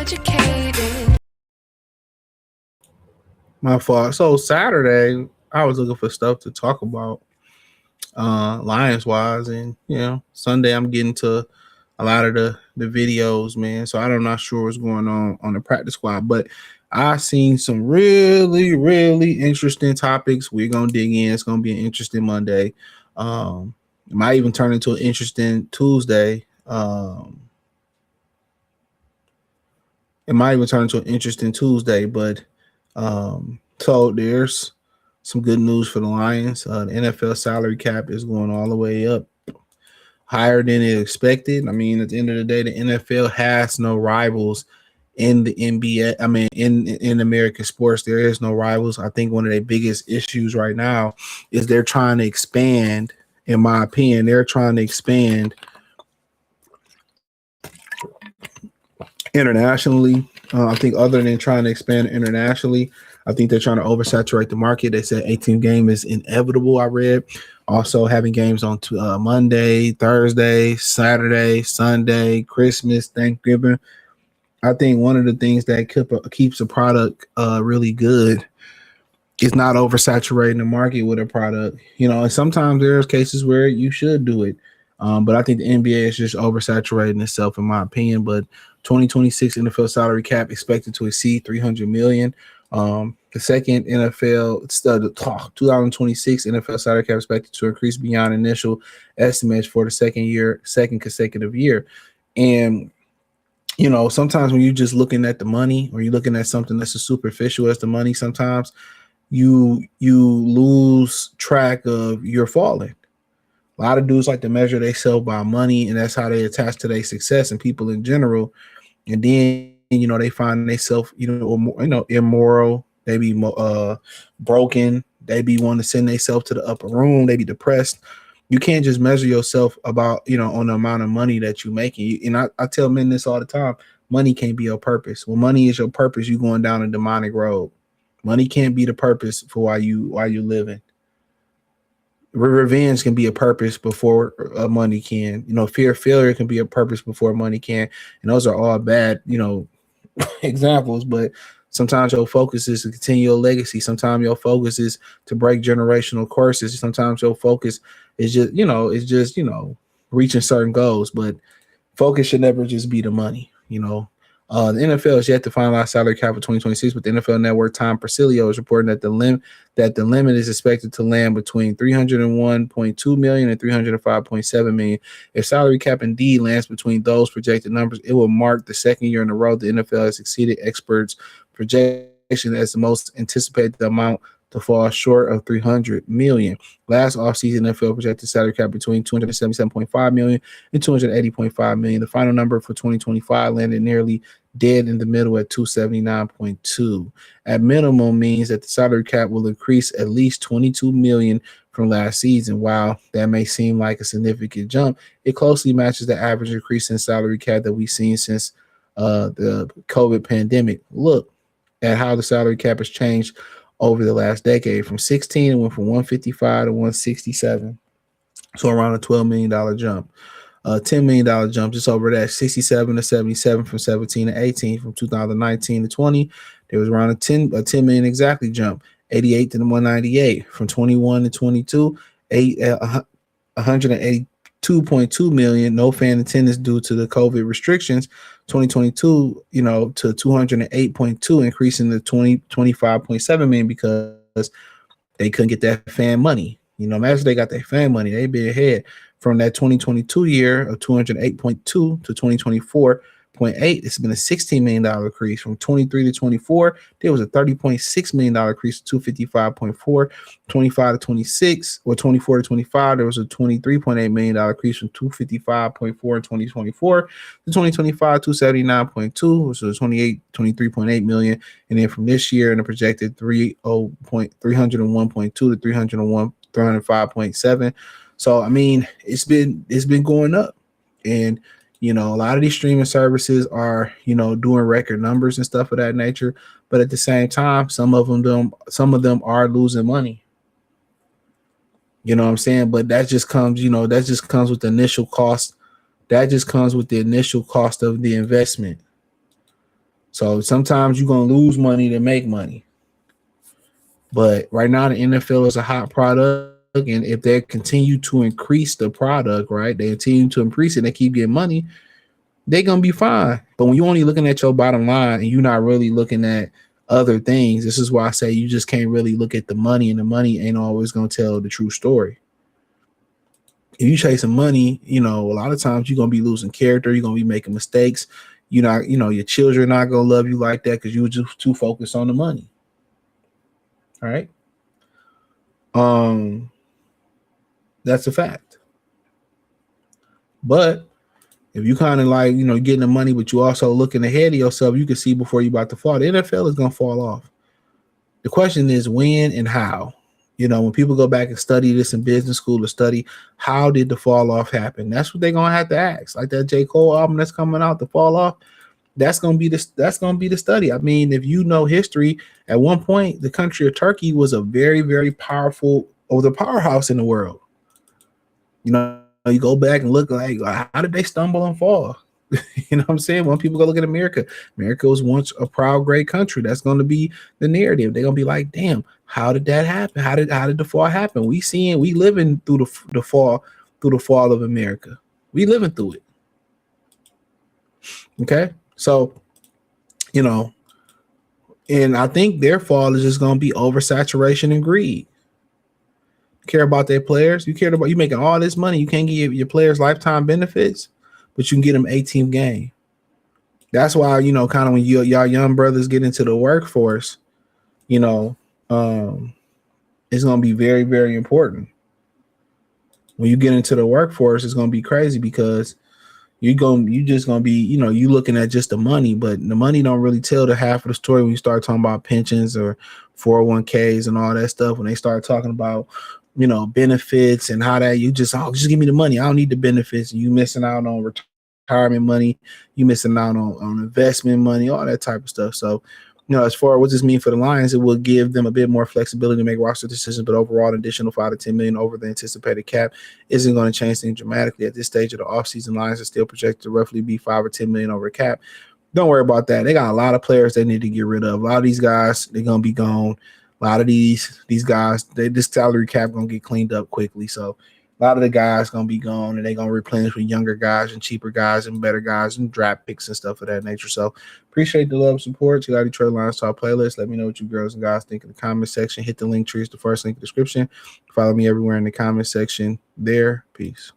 educated. My fault. So Saturday, I was looking for stuff to talk about, Lions wise, and Sunday I'm getting to a lot of the videos, man. So I'm not sure what's going on the practice squad, but I seen some really interesting topics. We're gonna dig in. It's gonna be an interesting Monday. It might even turn into an interesting Tuesday. It might even turn into an interesting Tuesday, but so there's some good news for the Lions. The NFL salary cap is going all the way up, higher than it expected. I mean, at the end of the day, the NFL has no rivals in the NBA. I mean, in American sports, there is no rivals. I think one of their biggest issues right now is they're trying to expand. In my opinion, they're trying to expand internationally. I think other than trying to expand internationally, I think they're trying to oversaturate the market. They said 18 game is inevitable. I read also having games on Monday, Thursday, Saturday, Sunday, Christmas, Thanksgiving. I think one of the things that keeps a product really good is not oversaturating the market with a product. And sometimes there's cases where you should do it. But I think the NBA is just oversaturating itself, in my opinion. But 2026 NFL salary cap expected to exceed $300 million. The second 2026 NFL salary cap expected to increase beyond initial estimates for the second consecutive year. And sometimes when you're just looking at the money, or you're looking at something that's as superficial as the money, sometimes you lose track of your falling. A lot of dudes like to measure themselves by money, and that's how they attach to their success, and people in general. And then they find themselves immoral. They be broken. They be wanting to send themselves to the upper room. They be depressed. You can't just measure yourself about on the amount of money that you're making. And I tell men this all the time: money can't be your purpose. When money is your purpose, you're going down a demonic road. Money can't be the purpose for why you living. Revenge can be a purpose before money can. Fear of failure can be a purpose before money can. And those are all bad, examples. But sometimes your focus is to continue your legacy. Sometimes your focus is to break generational curses. Sometimes your focus is just, reaching certain goals. But focus should never just be the money, The NFL is yet to finalize salary cap for 2026, but the NFL Network Tom Persilio is reporting that the limit is expected to land between $301.2 million and $305.7 million. If salary cap indeed lands between those projected numbers, it will mark the second year in a row the NFL has exceeded experts' projection as the most anticipated amount to fall short of $300 million. Last offseason, NFL projected salary cap between $277.5 million and $280.5 million. The final number for 2025 landed nearly dead in the middle at $279.2. At minimum means that the salary cap will increase at least $22 million from last season. While that may seem like a significant jump, it closely matches the average increase in salary cap that we've seen since the COVID pandemic. Look at how the salary cap has changed over the last decade. From 16, it went from 155 to 167. So around a $12 million jump. $10 million jump just over that. 67 to 77 from 17 to 18. From 2019 to 20, there was around a 10 million exactly jump. 88 to 198. From 21 to 22, 182.2 million. No fan attendance due to the COVID restrictions. 2022, to 208.2, increasing to 25.7 million because they couldn't get that fan money. Imagine they got that fan money, they'd be ahead. From that 2022 year of 208.2 to 2024.8, it's been a $16 million increase. From 23 to 24, there was a $30.6 million increase to 255.4. 25 to 26, or 24 to 25, there was a $23.8 million increase from 255.4 in 2024 to 2025, 279.2, which was 23.8 million. And then from this year, in a projected 301.2 to 305.7. So I mean, it's been going up, and a lot of these streaming services are doing record numbers and stuff of that nature. But at the same time, some of them are losing money. You know what I'm saying? But that just comes with the initial cost. That just comes with the initial cost of the investment. So sometimes you're gonna lose money to make money. But right now the NFL is a hot product, and if they continue to increase the product, right, they continue to increase it and they keep getting money, they're gonna be fine. But when you're only looking at your bottom line and you're not really looking at other things, this is why I say you just can't really look at the money, and the money ain't always gonna tell the true story. If you chasing money, a lot of times you're gonna be losing character, you're gonna be making mistakes. You're not, your children are not gonna love you like that because you were just too focused on the money. All right. Um, that's a fact. But if you kind of like, getting the money, but you also looking ahead of yourself, you can see before you about to fall. The NFL is gonna fall off. The question is when and how. When people go back and study this in business school or study how did the fall off happen, that's what they're gonna have to ask. Like that J. Cole album that's coming out, the fall off, that's gonna be the study. I mean, if you know history, at one point the country of Turkey was a very, very powerful, or the powerhouse in the world. You go back and look like how did they stumble and fall? What I'm saying? When people go look at America, America was once a proud, great country. That's going to be the narrative. They're going to be like, damn, how did that happen? How did the fall happen? We living through the fall of America. We living through it. Okay. So, you know, and I think their fall is just going to be oversaturation and greed. Care about their players. You making all this money. You can't give your players lifetime benefits, but you can get them 18th game. That's why, kind of when y'all young brothers get into the workforce, you know, it's going to be very, very important. When you get into the workforce, it's going to be crazy because you just going to be, you looking at just the money, but the money don't really tell the half of the story when you start talking about pensions or 401ks and all that stuff. When they start talking about, benefits and how that just give me the money. I don't need the benefits. And you missing out on retirement money. You missing out on investment money, all that type of stuff. So, as far as what this means for the Lions, it will give them a bit more flexibility to make roster decisions, but overall, an additional 5 to 10 million over the anticipated cap isn't going to change things dramatically. At this stage of the offseason, Lions are still projected to roughly be 5 or 10 million over cap. Don't worry about that. They got a lot of players they need to get rid of. A lot of these guys, they're going to be gone. A lot of these guys, this salary cap going to get cleaned up quickly. So a lot of the guys going to be gone, and they're going to replenish with younger guys and cheaper guys and better guys and draft picks and stuff of that nature. So appreciate the love and support. Check out Detroit Lions Talk playlist. Let me know what you girls and guys think in the comment section. Hit the link tree. It's the first link in the description. Follow me everywhere in the comment section there. Peace.